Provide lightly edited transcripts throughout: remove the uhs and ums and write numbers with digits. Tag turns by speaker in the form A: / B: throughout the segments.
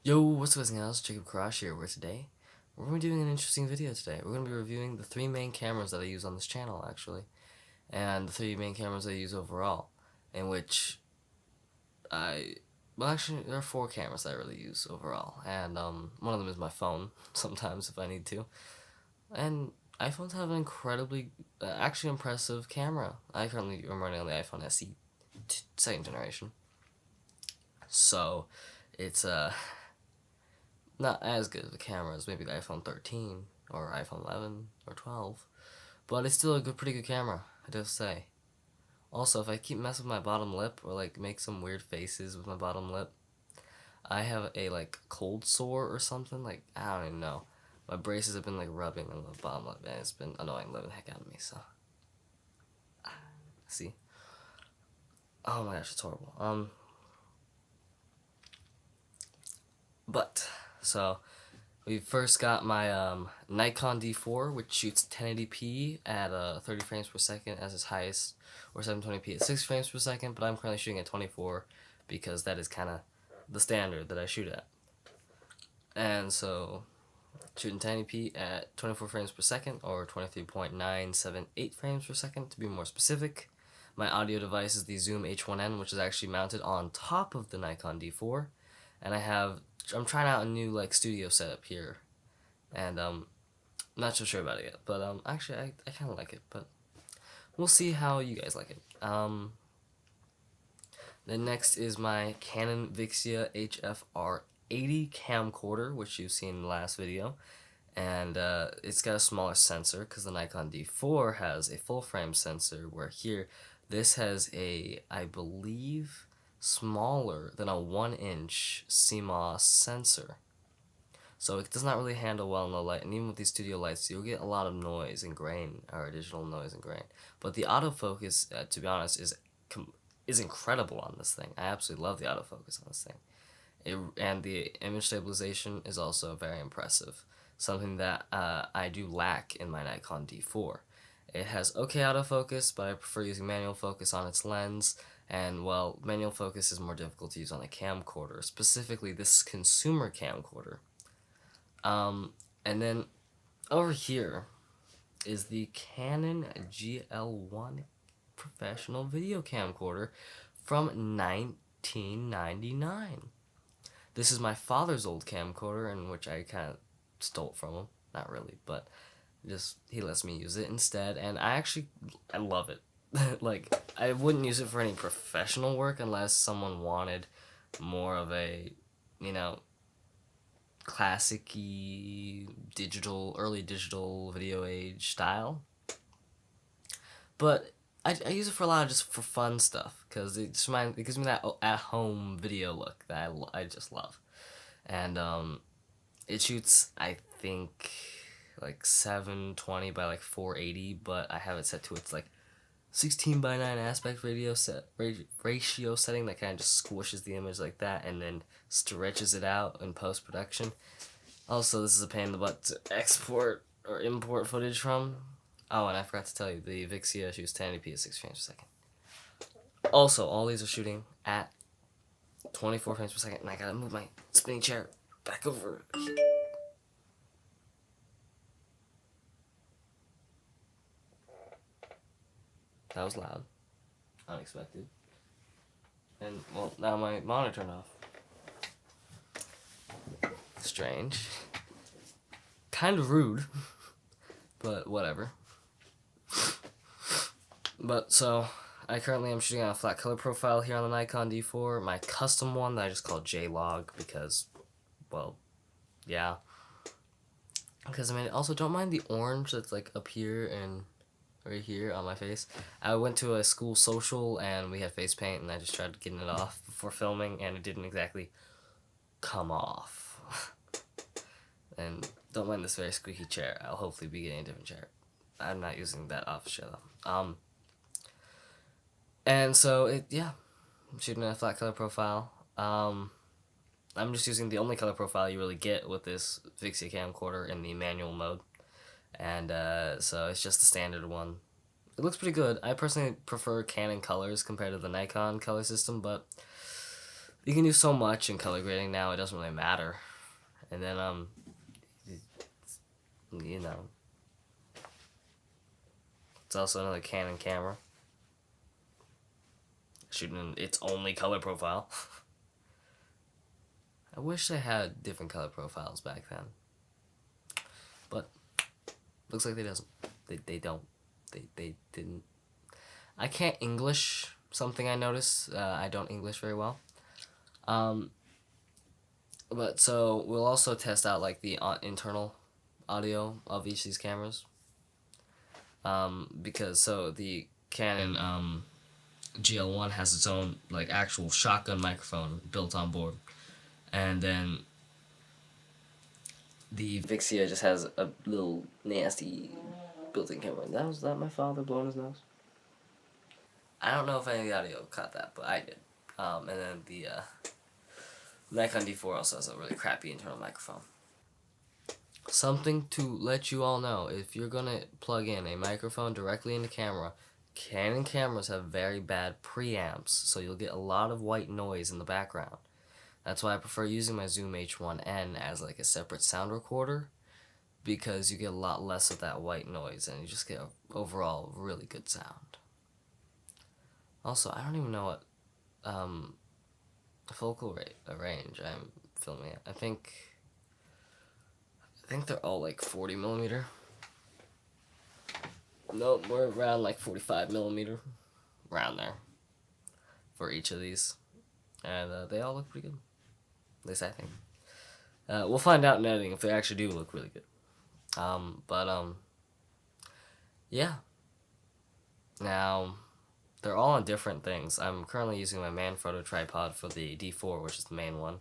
A: Yo, what's up guys, Jacob Crash here, where today, we're going to be doing an interesting video today. We're going to be reviewing the three main cameras that I use on this channel, actually, and the three main cameras I use overall, in which well actually, there are four cameras that I really use overall, and one of them is my phone, sometimes if I need to, and iPhones have an incredibly, actually impressive camera. I currently am running on the iPhone SE, second generation, so it's, not as good of a camera as maybe the iPhone 13 or iPhone 11 or 12, but it's still a pretty good camera, I do say. Also, if I keep messing with my bottom lip or like make some weird faces with my bottom lip, I have a like cold sore or something. Like I don't even know. My braces have been like rubbing on the bottom lip, and it's been annoying the living heck out of me. So, see. Oh my gosh, it's horrible. But so we first got my Nikon D4, which shoots 1080p at 30 frames per second as its highest, or 720p at 6 frames per second, but I'm currently shooting at 24 because that is kind of the standard that I shoot at. And so, shooting 1080p at 24 frames per second, or 23.978 frames per second to be more specific. My audio device is the Zoom H1N, which is actually mounted on top of the Nikon D4, and I'm trying out a new like studio setup here, and not so sure about it yet. But actually, I kind of like it, but we'll see how you guys like it. Then next is my Canon Vixia HFR 80 camcorder, which you've seen in the last video, and it's got a smaller sensor because the Nikon D4 has a full frame sensor, where here this has a, I believe, smaller than a 1-inch CMOS sensor. So it does not really handle well in low light, and even with these studio lights, you'll get a lot of noise and grain, or digital noise and grain. But the autofocus, to be honest, is incredible on this thing. I absolutely love the autofocus on this thing. And the image stabilization is also very impressive, something that I do lack in my Nikon D4. It has okay autofocus, but I prefer using manual focus on its lens, and well, manual focus is more difficult to use on a camcorder, specifically this consumer camcorder. And then over here is the Canon GL1 professional video camcorder from 1999. This is my father's old camcorder, in which I kind of stole from him. Not really, but just he lets me use it instead, and I love it. Like, I wouldn't use it for any professional work unless someone wanted more of a, you know, classic-y early digital video age style. But I use it for a lot of just for fun stuff, because it gives me that at-home video look that I just love. And it shoots, I think, like 720 by like 480, but I have it set to its like 16:9 aspect ratio setting that kind of just squishes the image like that and then stretches it out in post-production. Also, this is a pain in the butt to export or import footage from. Oh, and I forgot to tell you, the Vixia shoots 1080p at 6 frames per second. Also, all these are shooting at 24 frames per second, and I gotta move my spinning chair back over here. That was loud. Unexpected. And, well, now my monitor turned off. Strange. Kind of rude. But whatever. But, so, I currently am shooting on a flat color profile here on the Nikon D4. My custom one that I just call J-Log because, well, yeah. Because, I mean, also don't mind the orange that's, like, up here and right here on my face. I went to a school social and we had face paint, and I just tried getting it off before filming, and it didn't exactly come off. And don't mind this very squeaky chair. I'll hopefully be getting a different chair. I'm not using that office chair though. And so I'm shooting a flat color profile. I'm just using the only color profile you really get with this Vixia camcorder in the manual mode. And so it's just the standard one. It looks pretty good. I personally prefer Canon colors compared to the Nikon color system, but you can do so much in color grading now, it doesn't really matter. And then you know, it's also another Canon camera shooting in its only color profile. I wish they had different color profiles back then, but looks like they doesn't. They don't. They didn't. I can't English. Something I noticed. I don't English very well. But so we'll also test out like the internal audio of each of these cameras. Because so the Canon GL1 has its own like actual shotgun microphone built on board, and then the Vixia just has a little nasty built-in camera. Was that my father blowing his nose? I don't know if any of the audio caught that, but I did. And then the Nikon D4 also has a really crappy internal microphone. Something to let you all know, if you're gonna plug in a microphone directly in the camera, Canon cameras have very bad preamps, so you'll get a lot of white noise in the background. That's why I prefer using my Zoom H1N as like a separate sound recorder, because you get a lot less of that white noise and you just get overall really good sound. Also, I don't even know what focal range I'm filming at. I think they're all like 40mm. Nope, we're around like 45mm, around there for each of these, and they all look pretty good. At least I think. We'll find out in editing if they actually do look really good. Yeah. Now, they're all on different things. I'm currently using my Manfrotto tripod for the D4, which is the main one.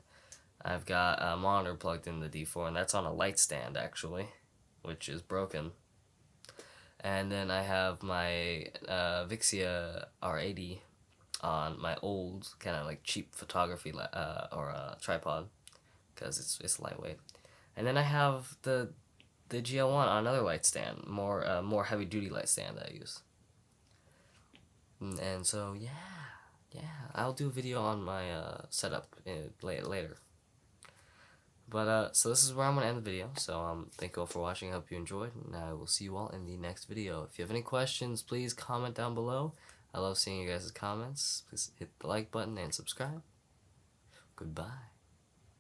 A: I've got a monitor plugged in the D4, and that's on a light stand, actually, which is broken. And then I have my Vixia R80 on my old, kind of like cheap photography tripod, because it's lightweight. And then I have the GL1 on another light stand, more heavy duty light stand that I use. And so yeah, I'll do a video on my setup later. But so this is where I'm gonna end the video. So thank you all for watching. I hope you enjoyed, and I will see you all in the next video. If you have any questions, please comment down below. I love seeing you guys' comments. Please hit the like button and subscribe. Goodbye.